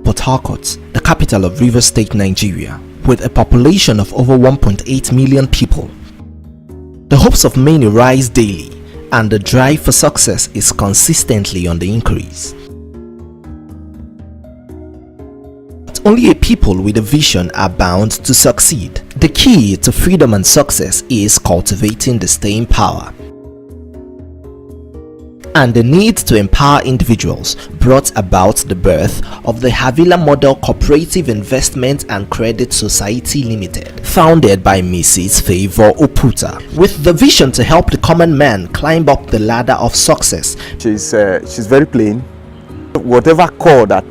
Port Harcourt, the capital of Rivers State, Nigeria, with a population of over 1.8 million people. The hopes of many rise daily, and the drive for success is consistently on the increase. Only a people with a vision are bound to succeed. The key to freedom and success is cultivating the staying power. And the need to empower individuals brought about the birth of the Havilah Model Cooperative Investment and Credit Society Limited, founded by Mrs. Favour Oputa, with the vision to help the common man climb up the ladder of success. She's very plain. Whatever call that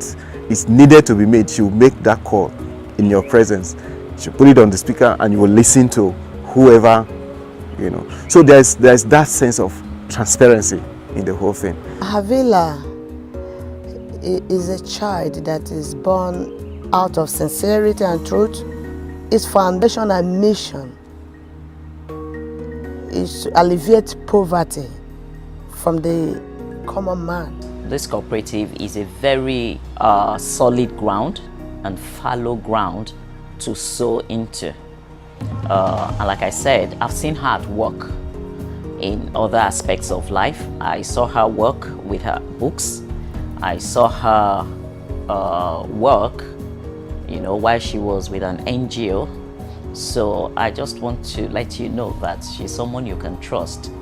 is needed to be made, she will make that call in your presence. She'll put it on the speaker and you will listen to whoever, you know. So there's that sense of transparency in the whole thing. Havilah is a child that is born out of sincerity and truth. Its foundation and mission is to alleviate poverty from the common man. This cooperative is a very solid ground and fallow ground to sow into. And like I said, I've seen her at work in other aspects of life. I saw her work with her books. I saw her work, you know, while she was with an NGO. So I just want to let you know that she's someone you can trust,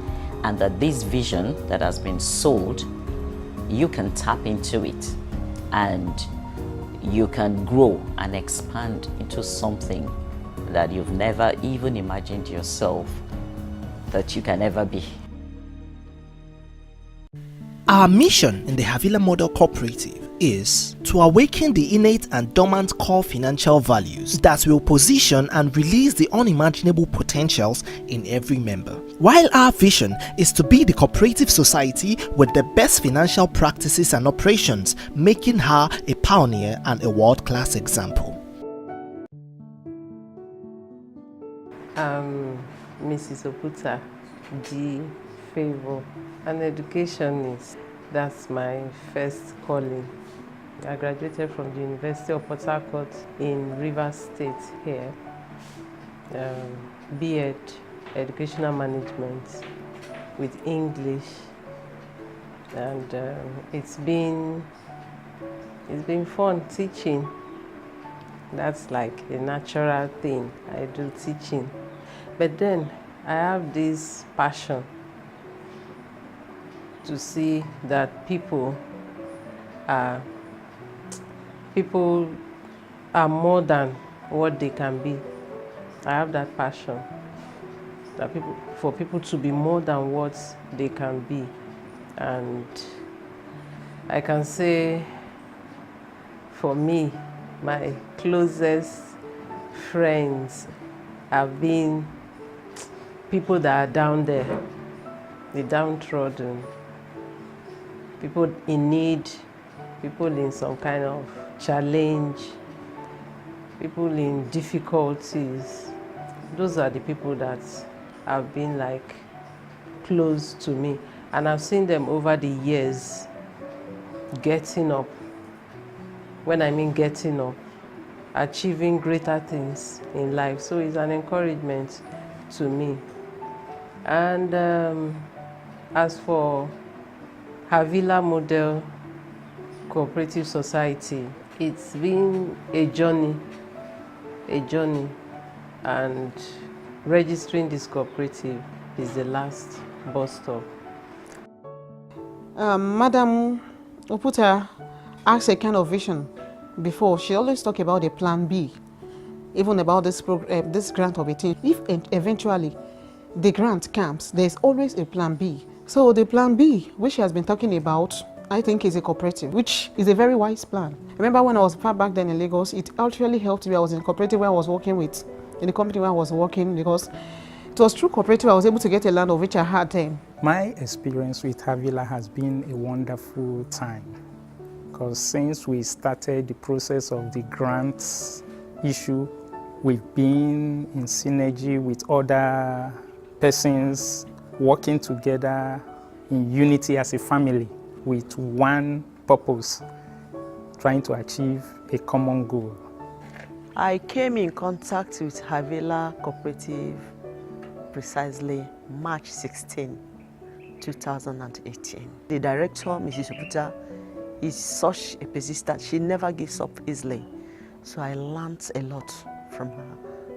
and that this vision that has been sold, you can tap into it and you can grow and expand into something that you've never even imagined yourself that you can ever be. Our mission in the Havilah Model Cooperative is to awaken the innate and dormant core financial values that will position and release the unimaginable potentials in every member. While our vision is to be the cooperative society with the best financial practices and operations, making her a pioneer and a world-class example. Mrs. Oputa G. Favour, an educationist. That's my first calling. I graduated from the University of Port Harcourt in Rivers State here. B.Ed, Educational Management with English, and it's been fun teaching. That's like a natural thing. I do teaching. But then I have this passion to see that people are more than what they can be. I have that passion that for people to be more than what they can be. And I can say, for me, my closest friends have been people that are down there, the downtrodden, people in need, people in some kind of challenge, people in difficulties. Those are the people that have been like close to me, and I've seen them over the years getting up. When I mean getting up, achieving greater things in life. So it's an encouragement to me. And as for Havilah Model Cooperative Society, it's been a journey, and registering this cooperative is the last bus stop. Madam Oputa asked a kind of vision before. She always talk about a plan B, even about this grant of 18. If eventually the grant comes, there's always a plan B. So the plan B, which she has been talking about, I think is a cooperative, which is a very wise plan. I remember when I was far back then in Lagos, it actually helped me. I was in a cooperative where I was working with, in the company where I was working, because it was through cooperative I was able to get a land of which I had then. My experience with Havilah has been a wonderful time, because since we started the process of the grants issue, we've been in synergy with other persons, working together in unity as a family with one purpose, trying to achieve a common goal. I came in contact with Havilah Cooperative precisely March 16, 2018. The director, Mrs. Oputa, is such a persistent. She never gives up easily. So I learned a lot from her,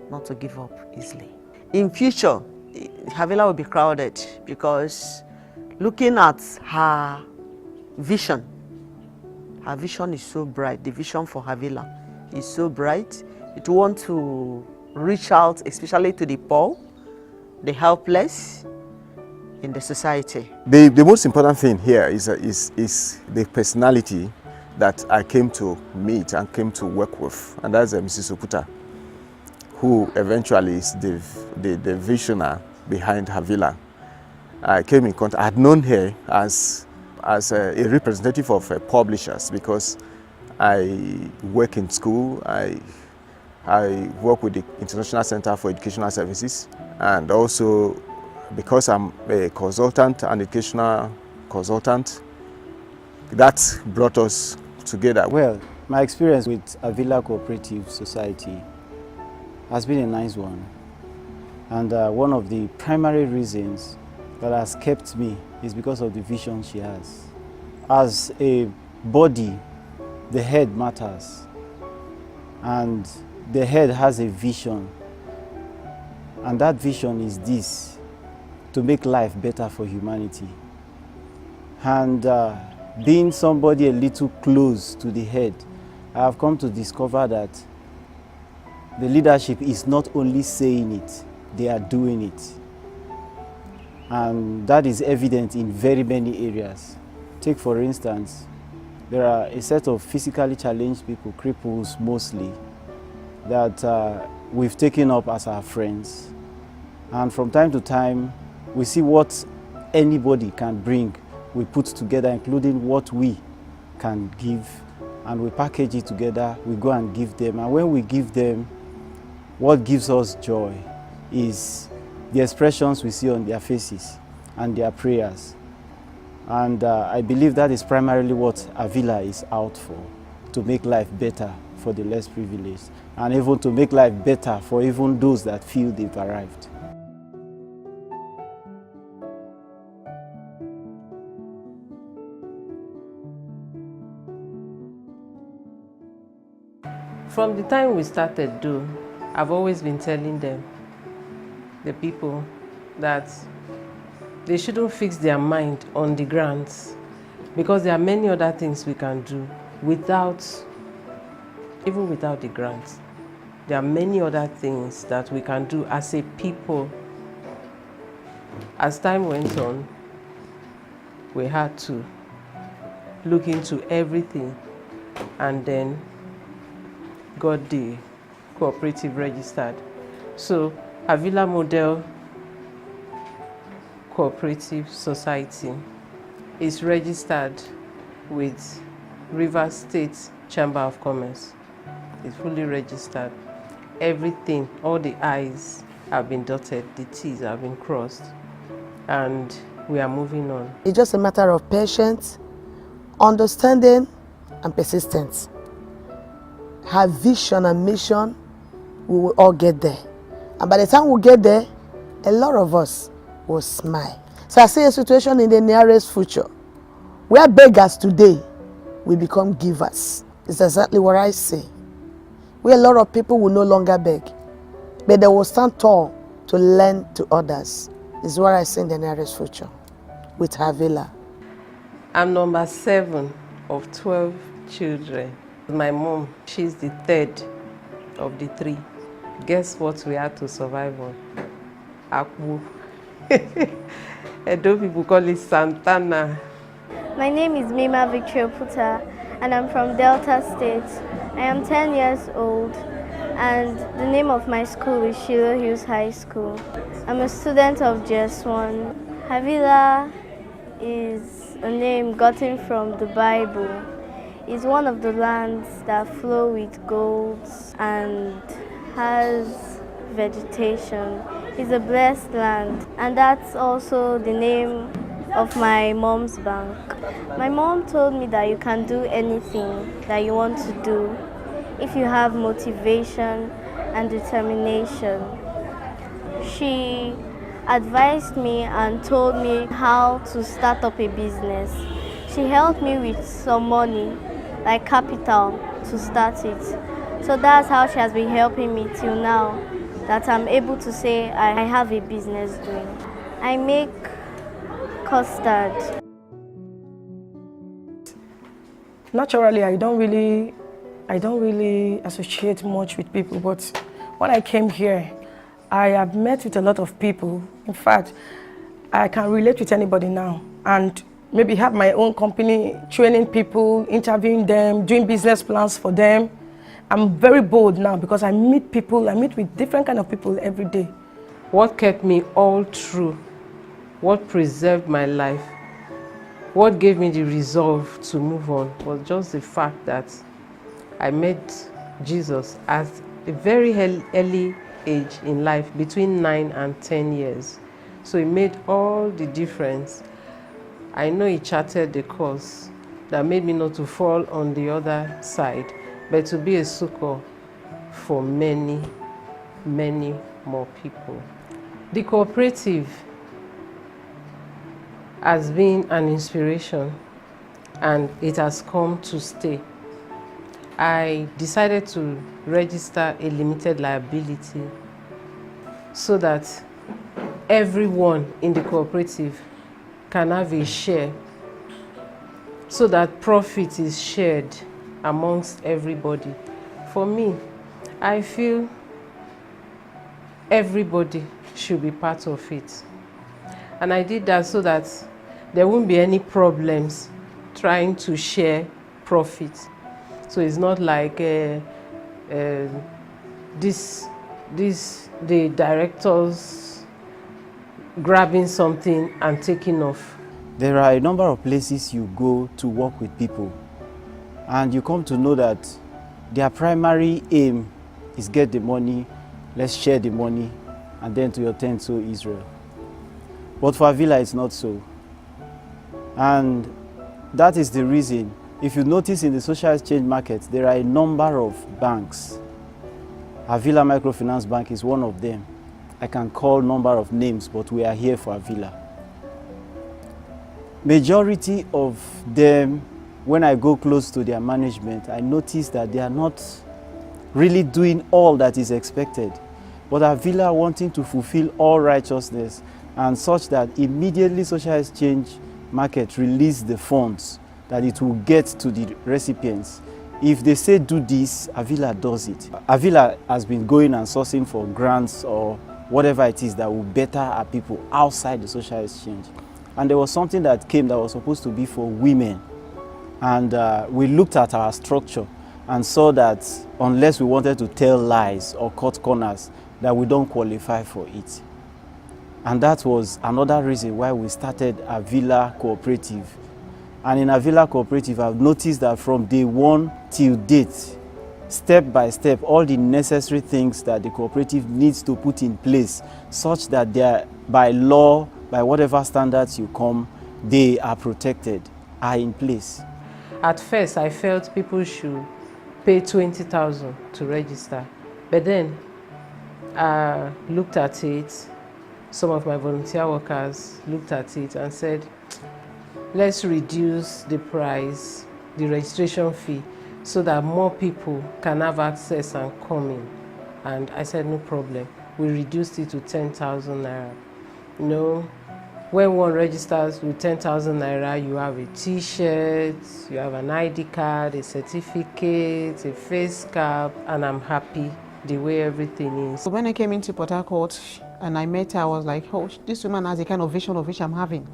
not to give up easily. In future, Havilah will be crowded because looking at her vision is so bright. The vision for Havilah is so bright. It wants to reach out, especially to the poor, the helpless in the society. The most important thing here is the personality that I came to meet and came to work with, and that's Mrs. Oputa, who eventually is the visionary behind Havilah. I came in contact. I had known her as a representative of publishers because I work in school. I work with the International Center for Educational Services, and also because I'm a consultant, an educational consultant, that brought us together. Well, my experience with Havilah Cooperative Society has been a nice one. And one of the primary reasons that has kept me is because of the vision she has. As a body, the head matters. And the head has a vision. And that vision is this: to make life better for humanity. And being somebody a little close to the head, I have come to discover that the leadership is not only saying it, they are doing it. And that is evident in very many areas. Take for instance, there are a set of physically challenged people, cripples mostly, that we've taken up as our friends. And from time to time, we see what anybody can bring, we put together, including what we can give, and we package it together, we go and give them. And when we give them, what gives us joy is the expressions we see on their faces and their prayers. And I believe that is primarily what Havilah is out for, to make life better for the less privileged, and even to make life better for even those that feel they've arrived. From the time we started though, I've always been telling them, the people, that they shouldn't fix their mind on the grants, because there are many other things we can do even without the grants. There are many other things that we can do as a people. As time went on, we had to look into everything and then got the cooperative registered. So Havilah Model Cooperative Society is registered with Rivers State Chamber of Commerce. It's fully registered. Everything, all the I's have been dotted, the T's have been crossed, and we are moving on. It's just a matter of patience, understanding, and persistence. Have vision and mission, we will all get there. And by the time we get there, a lot of us will smile. So I see a situation in the nearest future where beggars today will become givers. It's exactly what I say. Where a lot of people will no longer beg, but they will stand tall to lend to others. Is what I see in the nearest future with Havilah. I'm number 7 of 12 children. My mom, she's the 3rd of the 3. Guess what we had to survive on? Akwu. Edo people call it Santana. My name is Mima Victoria Puta, and I'm from Delta State. I am 10 years old, and the name of my school is Shiloh Hills High School. I'm a student of JS1. Havilah is a name gotten from the Bible. It's one of the lands that flow with gold and has vegetation. It's a blessed land, and that's also the name of my mom's bank. My mom told me that you can do anything that you want to do if you have motivation and determination. She advised me and told me how to start up a business. She helped me with some money, like capital, to start it. So that's how she has been helping me till now, that I'm able to say I have a business doing. I make custard. Naturally, I don't really associate much with people, but when I came here, I have met with a lot of people. In fact, I can relate with anybody now and maybe have my own company, training people, interviewing them, doing business plans for them. I'm very bold now because I meet people, I meet with different kind of people every day. What kept me all through, what preserved my life, what gave me the resolve to move on was just the fact that I met Jesus at a very early age in life, between 9 and 10 years. So it made all the difference. I know he charted the course that made me not to fall on the other side, but to be a succor for many, many more people. The cooperative has been an inspiration and it has come to stay. I decided to register a limited liability so that everyone in the cooperative can have a share, so that profit is shared amongst everybody. For me, I feel everybody should be part of it. And I did that so that there won't be any problems trying to share profit. So it's not like the directors grabbing something and taking off. There are a number of places you go to work with people, and you come to know that their primary aim is get the money, let's share the money, and then to your turn, so Israel. But for Havilah, it's not so. And that is the reason, if you notice in the social exchange market, there are a number of banks. Havilah Microfinance Bank is one of them. I can call a number of names, but we are here for Havilah. Majority of them, when I go close to their management, I notice that they are not really doing all that is expected. But Havilah wanting to fulfill all righteousness, and such that immediately social exchange market release the funds that it will get to the recipients. If they say do this, Havilah does it. Havilah has been going and sourcing for grants or whatever it is that will better our people outside the social exchange. And there was something that came that was supposed to be for women. And we looked at our structure and saw that unless we wanted to tell lies or cut corners, that we don't qualify for it. And that was another reason why we started Havilah Cooperative. And in Havilah Cooperative, I've noticed that from day one till date, step by step, all the necessary things that the cooperative needs to put in place, such that they are, by law, by whatever standards you come, they are protected, are in place. At first, I felt people should pay 20,000 to register. But then I looked at it. Some of my volunteer workers looked at it and said, let's reduce the price, the registration fee, so that more people can have access and come in. And I said, no problem. We reduced it to 10,000 naira. You know, when one registers with 10,000 naira, you have a t-shirt, you have an ID card, a certificate, a face cap, and I'm happy the way everything is. So when I came into Port Harcourt and I met her, I was like, oh, this woman has a kind of vision of which I'm having.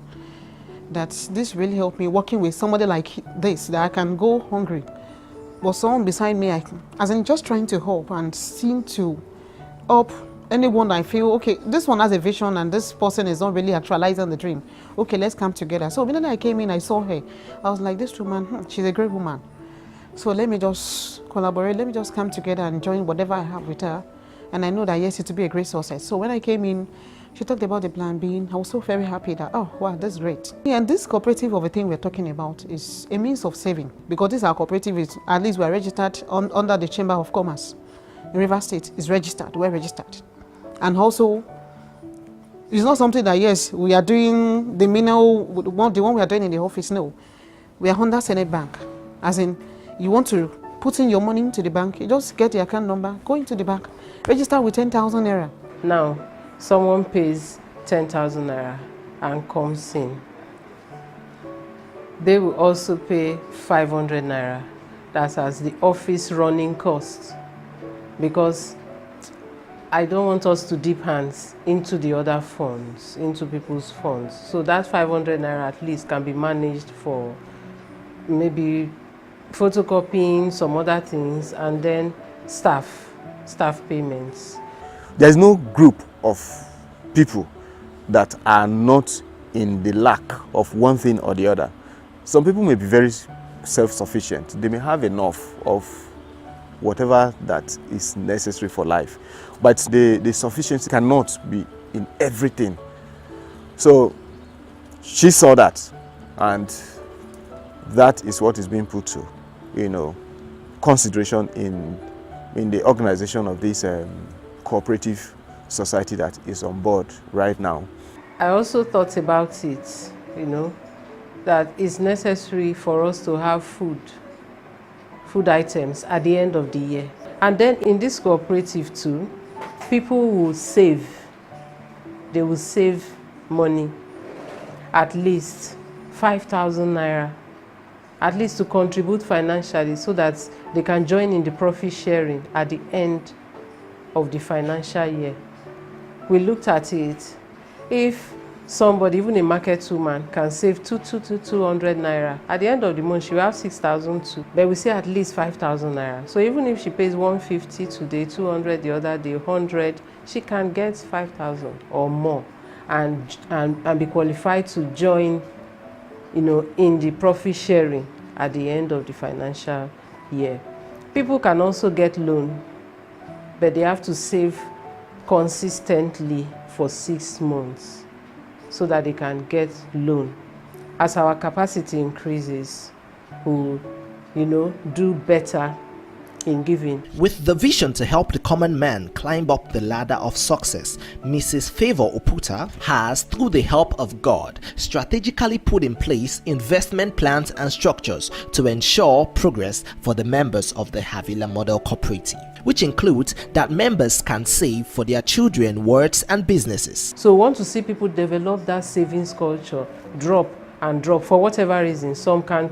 That this really helped me working with somebody like this, that I can go hungry. But someone beside me, as in just trying to help and seem to help anyone I feel, okay, this one has a vision and this person is not really actualizing the dream. Okay, let's come together. So when I came in, I saw her. I was like, this woman, she's a great woman. So let me just collaborate, let me just come together and join whatever I have with her. And I know that, yes, it will be a great success. So when I came in, She talked about the plan B. I was so very happy that, oh, wow, that's great. And this cooperative of a thing we're talking about is a means of saving, because this our cooperative is, at least we're registered under the Chamber of Commerce in Rivers State. Is registered, we're registered. And also, it's not something that, yes, we are doing the one we are doing in the office. No, we are under Senate Bank. As in, you want to put in your money into the bank, you just get the account number, go into the bank, register with 10,000 naira. Now, someone pays 10,000 naira and comes in. They will also pay 500 naira. That's as the office running cost, because I don't want us to dip hands into the other funds, into people's funds. So that 500 naira at least can be managed for maybe photocopying, some other things, and then staff payments. There's no group of people that are not in the lack of one thing or the other. Some people may be very self-sufficient. They may have enough of whatever that is necessary for life, but the sufficiency cannot be in everything. So she saw that, and that is what is being put to, consideration in the organization of this cooperative society that is on board right now. I also thought about it, that it's necessary for us to have food items at the end of the year. And then in this cooperative too, people will save. They will save money, at least 5,000 naira, at least to contribute financially, so that they can join in the profit sharing at the end of the financial year. We looked at it. If somebody, even a market woman, can save 200 naira, at the end of the month she will have 6,002, but we say at least 5,000 naira. So even if she pays 150 today, 200 the other day, 100, she can get 5,000 or more and be qualified to join, in the profit sharing at the end of the financial year. People can also get loan, but they have to save consistently for 6 months so that they can get loan. As our capacity increases, we'll, do better in giving. With the vision to help the common man climb up the ladder of success, Mrs. Favor Oputa has, through the help of God, strategically put in place investment plans and structures to ensure progress for the members of the Havilah Model Cooperative, which includes that members can save for their children, works and businesses. So we want to see people develop that savings culture, drop and drop for whatever reason. Some can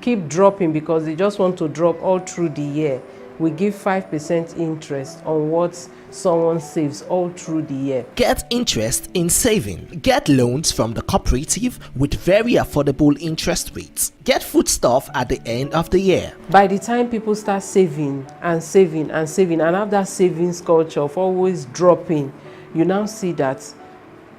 keep dropping because they just want to drop all through the year. We give 5% interest on what someone saves all through the year. Get interest in saving. Get loans from the cooperative with very affordable interest rates. Get foodstuff at the end of the year. By the time people start saving and saving and saving and have that savings culture of always dropping, you now see that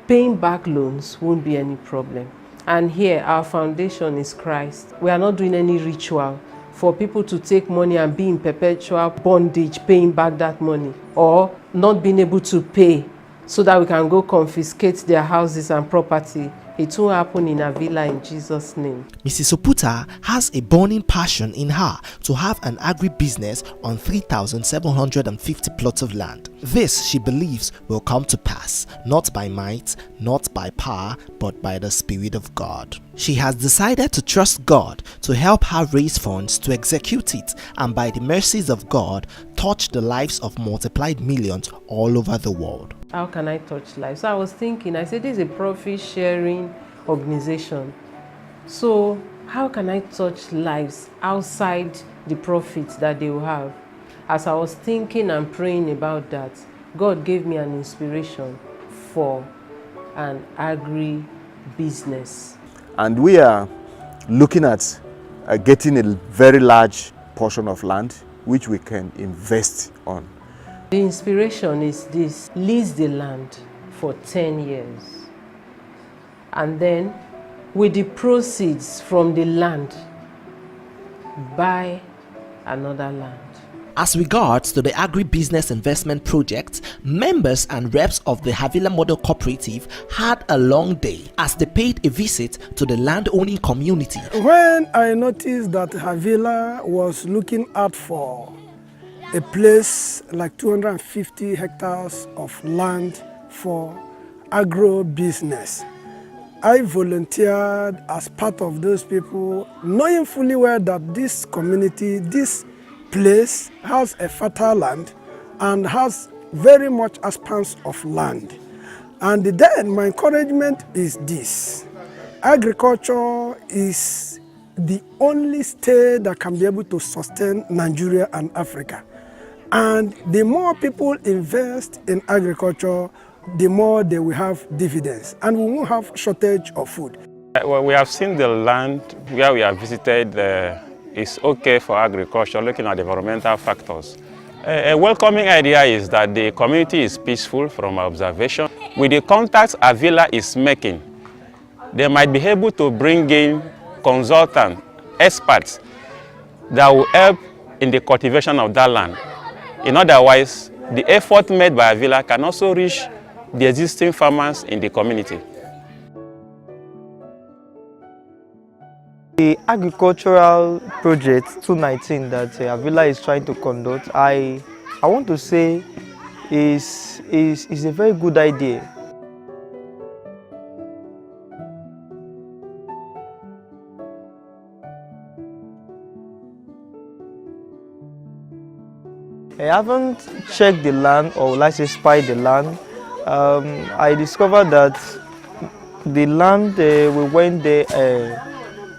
paying back loans won't be any problem. And here our foundation is Christ. We are not doing any ritual for people to take money and be in perpetual bondage paying back that money, or not being able to pay so that we can go confiscate their houses and property. It won't happen in Havilah in Jesus' name. Mrs. Oputa has a burning passion in her to have an agri-business on 3,750 plots of land. This, she believes, will come to pass, not by might, not by power, but by the Spirit of God. She has decided to trust God to help her raise funds to execute it, and by the mercies of God, touch the lives of multiplied millions all over the world. How can I touch lives? So I was thinking, I said, this is a profit sharing organization. So how can I touch lives outside the profits that they will have? As I was thinking and praying about that, God gave me an inspiration for an agri-business. And we are looking at getting a very large portion of land which we can invest on. The inspiration is this: lease the land for 10 years. And then with the proceeds from the land, buy another land. As regards to the agribusiness investment project, members and reps of the Havilah Model Cooperative had a long day as they paid a visit to the land-owning community. When I noticed that Havilah was looking out for a place like 250 hectares of land for agro-business, I volunteered as part of those people, knowing fully well that this community, this place has a fertile land and has very much expanse of land. And then my encouragement is this: agriculture is the only state that can be able to sustain Nigeria and Africa. And the more people invest in agriculture, the more they will have dividends, and we won't have shortage of food. Well, we have seen the land where we have visited is okay for agriculture, looking at the environmental factors. A welcoming idea is that the community is peaceful from observation. With the contacts Havilah is making, they might be able to bring in consultants, experts that will help in the cultivation of that land. In other words, the effort made by Havilah can also reach the existing farmers in the community. The agricultural project 219 that Havilah is trying to conduct, I want to say is a very good idea. I haven't checked the land, or let's say spied the land. I discovered that the land we went there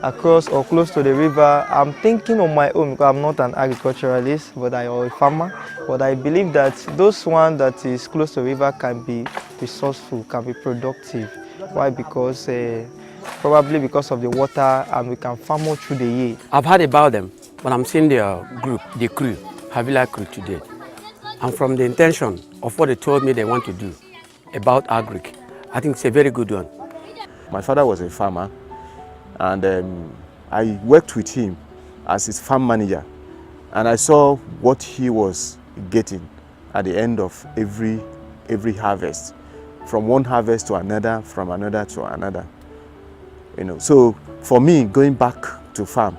across or close to the river. I'm thinking on my own because I'm not an agriculturalist, but or a farmer. But I believe that those one that is close to the river can be resourceful, can be productive. Why? Because probably because of the water, and we can farm more through the year. I've heard about them, but I'm seeing their group, the crew, Havilah crew today. And from the intention of what they told me they want to do about agric, I think it's a very good one. My father was a farmer, and I worked with him as his farm manager, and I saw what he was getting at the end of every harvest, from one harvest to another, from another to another. So for me, going back to farm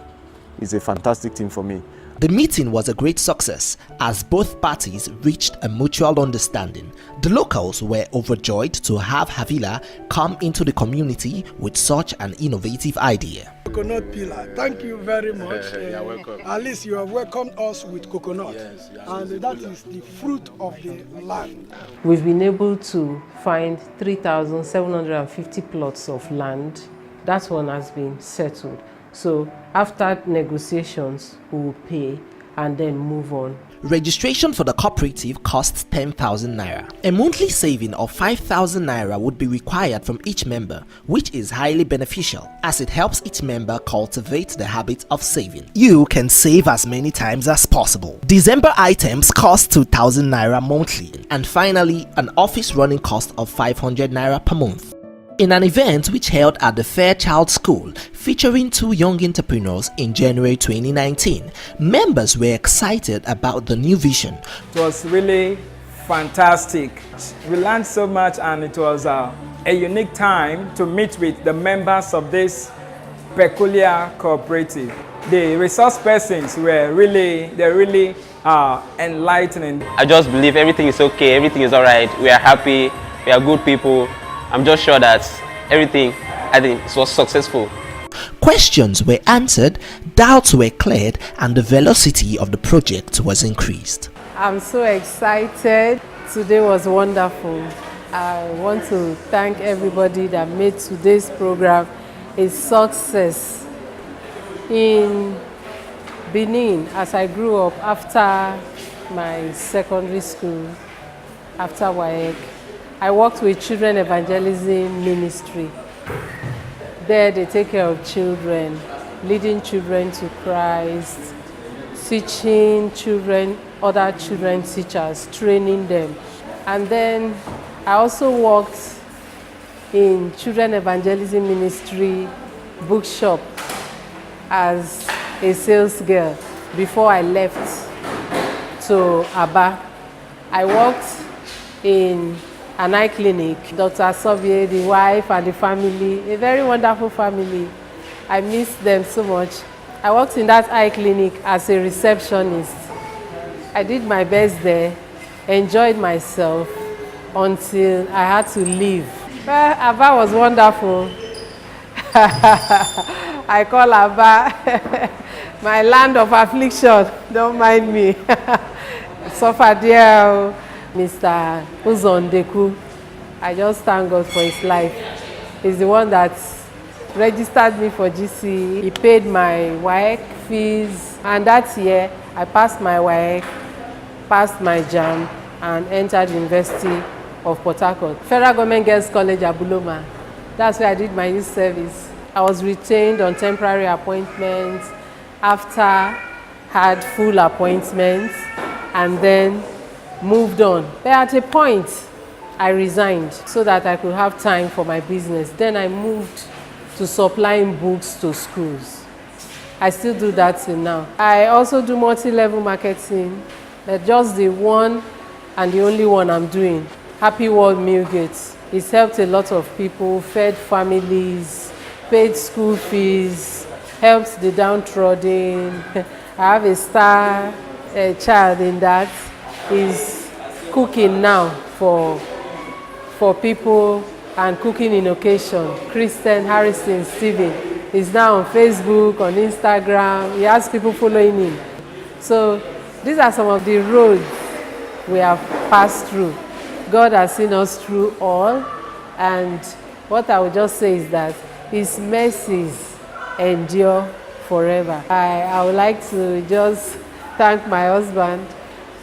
is a fantastic thing for me. The meeting was a great success as both parties reached a mutual understanding. The locals were overjoyed to have Havilah come into the community with such an innovative idea. Coconut pillar, thank you very much. You're welcome. At least you have welcomed us with coconut, yes, and that is the fruit of the land. We've been able to find 3,750 plots of land. That one has been settled. So after negotiations, we will pay and then move on. Registration for the cooperative costs 10,000 naira. A monthly saving of 5,000 naira would be required from each member, which is highly beneficial as it helps each member cultivate the habit of saving. You can save as many times as possible. December items cost 2,000 naira monthly, and finally an office running cost of 500 naira per month. In an event which held at the Fairchild School featuring two young entrepreneurs in January 2019, members were excited about the new vision. It was really fantastic. We learned so much, and it was a unique time to meet with the members of this peculiar cooperative. The resource persons were really enlightening. I just believe everything is okay, everything is all right. We are happy, we are good people. I'm just sure that everything, I think, was successful. Questions were answered, doubts were cleared, and the velocity of the project was increased. I'm so excited. Today was wonderful. I want to thank everybody that made today's program a success. In Benin, as I grew up after my secondary school, after WAEC, I worked with Children Evangelism Ministry. There they take care of children, leading children to Christ, teaching children, other children teachers, training them. And then I also worked in Children Evangelism Ministry bookshop as a sales girl before I left to Aba. I worked in an eye clinic. Dr. Sobie, the wife and the family, a very wonderful family. I miss them so much. I worked in that eye clinic as a receptionist. I did my best there, enjoyed myself until I had to leave. Well, Aba was wonderful. I call Aba my land of affliction. Don't mind me. Suffer there, Mr. Uzondeku. I just thank God for his life. He's the one that registered me for GCE. He paid my WAEC fees, and that year I passed my WAEC, passed my JAM, and entered the University of Port Harcourt. Federal Government Girls College, Abuloma. That's where I did my youth service. I was retained on temporary appointments after had full appointments, and then moved on. But at a point, I resigned so that I could have time for my business. Then I moved to supplying books to schools. I still do that till now. I also do multi-level marketing, but just the one and the only one I'm doing, Happy World Meal Gates. It's helped a lot of people, fed families, paid school fees, helped the downtrodden. I have a star child in that. Is cooking now for people and cooking in occasion. Christian Harrison Stephen is now on Facebook, on Instagram. He has people following him. So these are some of the roads we have passed through. God has seen us through all, and what I would just say is that His mercies endure forever. I would like to just thank my husband.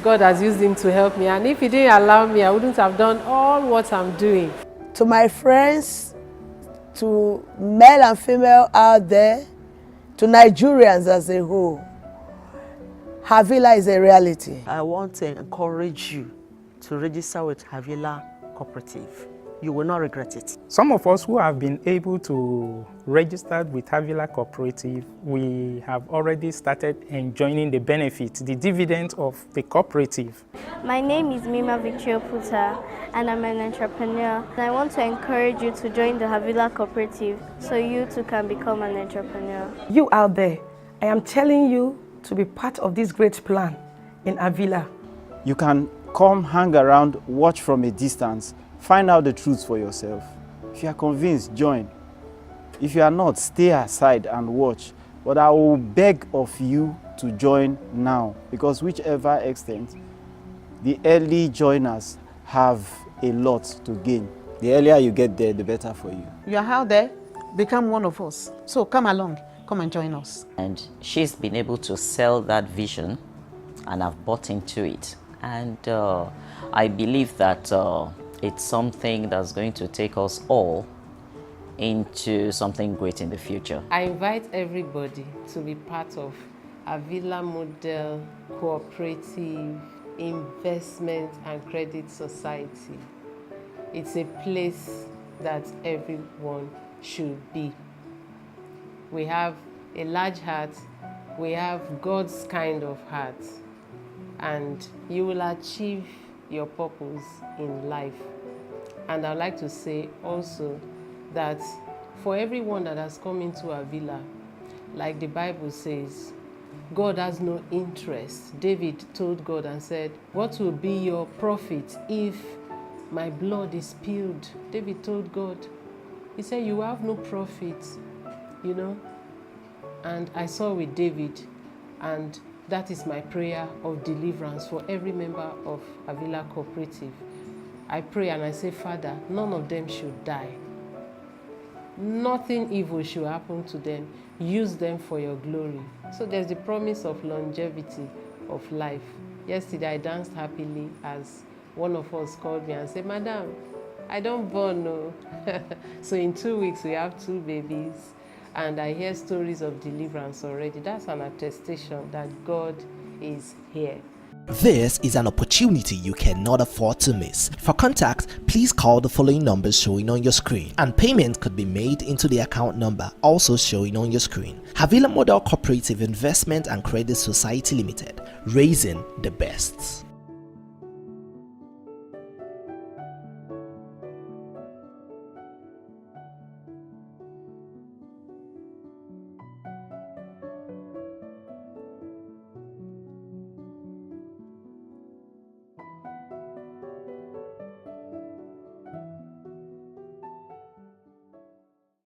God has used him to help me, and if he didn't allow me, I wouldn't have done all what I'm doing. To my friends, to male and female out there, to Nigerians as a whole, Havilah is a reality. I want to encourage you to register with Havilah Cooperative. You will not regret it. Some of us who have been able to register with Havilah Cooperative, we have already started enjoying the benefits, the dividends of the cooperative. My name is Mima Victoria Puta, and I'm an entrepreneur. And I want to encourage you to join the Havilah Cooperative so you too can become an entrepreneur. You out there, I am telling you to be part of this great plan in Havilah. You can come hang around, watch from a distance, find out the truth for yourself. If you are convinced, join. If you are not, stay aside and watch. But I will beg of you to join now, because whichever extent, the early joiners have a lot to gain. The earlier you get there, the better for you. You are out there, become one of us. So come along, come and join us. And she's been able to sell that vision, and I've bought into it. And I believe that it's something that's going to take us all into something great in the future. I invite everybody to be part of Havilah Model Cooperative Investment and Credit Society. It's a place that everyone should be. We have a large heart, we have God's kind of heart, and you will achieve your purpose in life. And I'd like to say also that for everyone that has come into Havilah, like the Bible says, God has no interest. David told God and said, "What will be your profit if my blood is spilled?" David told God, he said, "You have no profit, you know." And I saw with David, and that is my prayer of deliverance for every member of Havilah Cooperative. I pray and I say, Father, none of them should die. Nothing evil should happen to them. Use them for your glory. So there's the promise of longevity of life. Yesterday I danced happily as one of us called me and said, "Madam, I don't born, no." So in 2 weeks we have 2 babies, and I hear stories of deliverance already. That's an attestation that God is here. This is an opportunity you cannot afford to miss. For contact, please call the following numbers showing on your screen, and payment could be made into the account number also showing on your screen. Havilah Model Cooperative Investment and Credit Society Limited, raising the best.